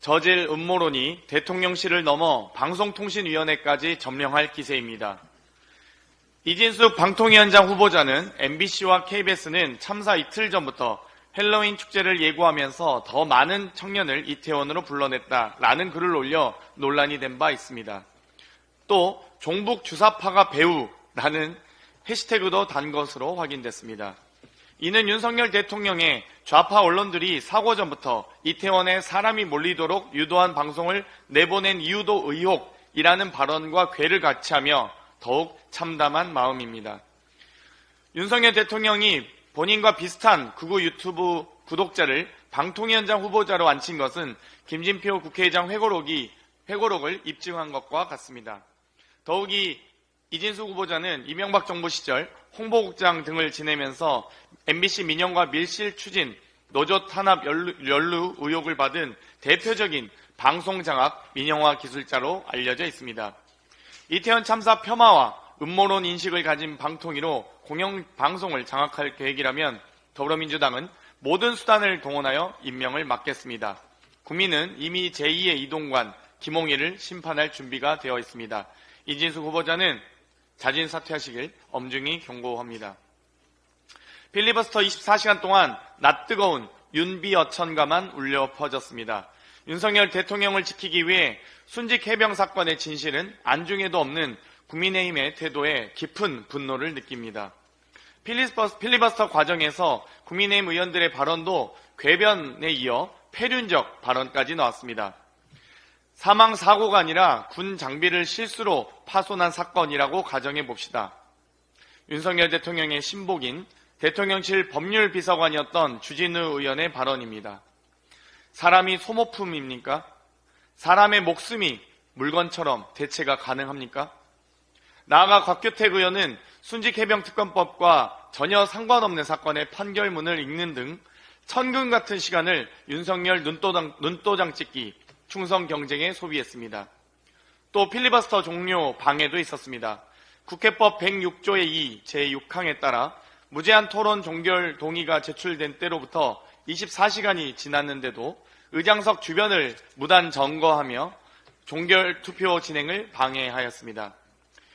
저질 음모론이 대통령실을 넘어 방송통신위원회까지 점령할 기세입니다. 이진숙 방통위원장 후보자는 MBC와 KBS는 참사 이틀 전부터 헬로윈 축제를 예고하면서 더 많은 청년을 이태원으로 불러냈다라는 글을 올려 논란이 된 바 있습니다. 또 종북 주사파가 배우라는 해시태그도 단 것으로 확인됐습니다. 이는 윤석열 대통령의 좌파 언론들이 사고 전부터 이태원에 사람이 몰리도록 유도한 방송을 내보낸 이유도 의혹이라는 발언과 궤를 같이 하며 더욱 참담한 마음입니다. 윤석열 대통령이 본인과 비슷한 극우 유튜브 구독자를 방통위원장 후보자로 앉힌 것은 김진표 국회의장 회고록을 입증한 것과 같습니다. 더욱이 이진숙 후보자는 이명박 정부 시절 홍보국장 등을 지내면서 MBC 민영화 밀실 추진, 노조 탄압 연루 의혹을 받은 대표적인 방송장악 민영화 기술자로 알려져 있습니다. 이태원 참사 폄하와 음모론 인식을 가진 방통위로 공영방송을 장악할 계획이라면 더불어민주당은 모든 수단을 동원하여 임명을 막겠습니다. 국민은 이미 제2의 이동관 김홍일을 심판할 준비가 되어 있습니다. 이진숙 후보자는 자진 사퇴하시길 엄중히 경고합니다. 필리버스터 24시간 동안 낯뜨거운 윤비어천가만 울려 퍼졌습니다. 윤석열 대통령을 지키기 위해 순직 해병 사건의 진실은 안중에도 없는 국민의힘의 태도에 깊은 분노를 느낍니다. 필리버스터 과정에서 국민의힘 의원들의 발언도 궤변에 이어 폐륜적 발언까지 나왔습니다. 사망 사고가 아니라 군 장비를 실수로 파손한 사건이라고 가정해 봅시다. 윤석열 대통령의 신복인 대통령실 법률비서관이었던 주진우 의원의 발언입니다. 사람이 소모품입니까? 사람의 목숨이 물건처럼 대체가 가능합니까? 나아가 곽규택 의원은 순직해병특검법과 전혀 상관없는 사건의 판결문을 읽는 등 천금 같은 시간을 윤석열 눈도장 찍기, 충성 경쟁에 소비했습니다. 또 필리버스터 종료 방해도 있었습니다. 국회법 106조의 2 제6항에 따라 무제한 토론 종결 동의가 제출된 때로부터 24시간이 지났는데도 의장석 주변을 무단 점거하며 종결 투표 진행을 방해하였습니다.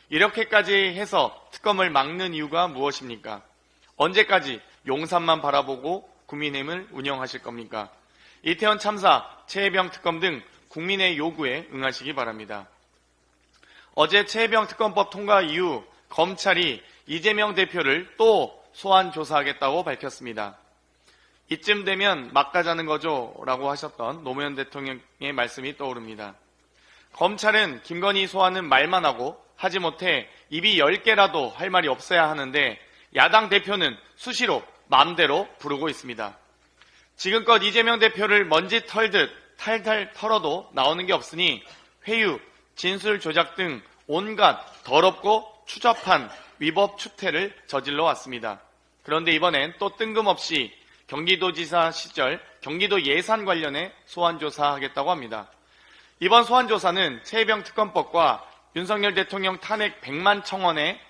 이렇게까지 해서 특검을 막는 이유가 무엇입니까? 언제까지 용산만 바라보고 국민의힘을 운영하실 겁니까? 이태원 참사, 최혜병 특검 등 국민의 요구에 응하시기 바랍니다. 어제 최혜병 특검법 통과 이후 검찰이 이재명 대표를 또 소환 조사하겠다고 밝혔습니다. 이쯤 되면 막 가자는 거죠 라고 하셨던 노무현 대통령의 말씀이 떠오릅니다. 검찰은 김건희 소환은 말만 하고 하지 못해 입이 10개라도 할 말이 없어야 하는데 야당 대표는 수시로 마음대로 부르고 있습니다. 지금껏 이재명 대표를 먼지 털듯 탈탈 털어도 나오는 게 없으니 회유, 진술 조작 등 온갖 더럽고 추잡한 위법 추태를 저질러 왔습니다. 그런데 이번엔 또 뜬금없이 경기도지사 시절 경기도 예산 관련해 소환조사하겠다고 합니다. 이번 소환조사는 최혜병 특검법과 윤석열 대통령 탄핵 100만 청원에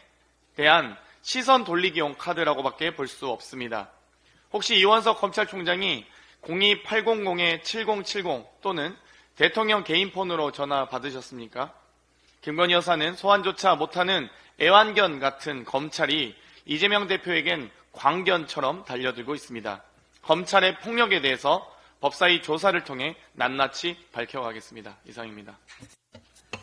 대한 시선 돌리기용 카드라고밖에 볼 수 없습니다. 혹시 이원석 검찰총장이 02800-7070 또는 대통령 개인 폰으로 전화 받으셨습니까? 김건희 여사는 소환조차 못하는 애완견 같은 검찰이 이재명 대표에겐 광견처럼 달려들고 있습니다. 검찰의 폭력에 대해서 법사위 조사를 통해 낱낱이 밝혀가겠습니다. 이상입니다.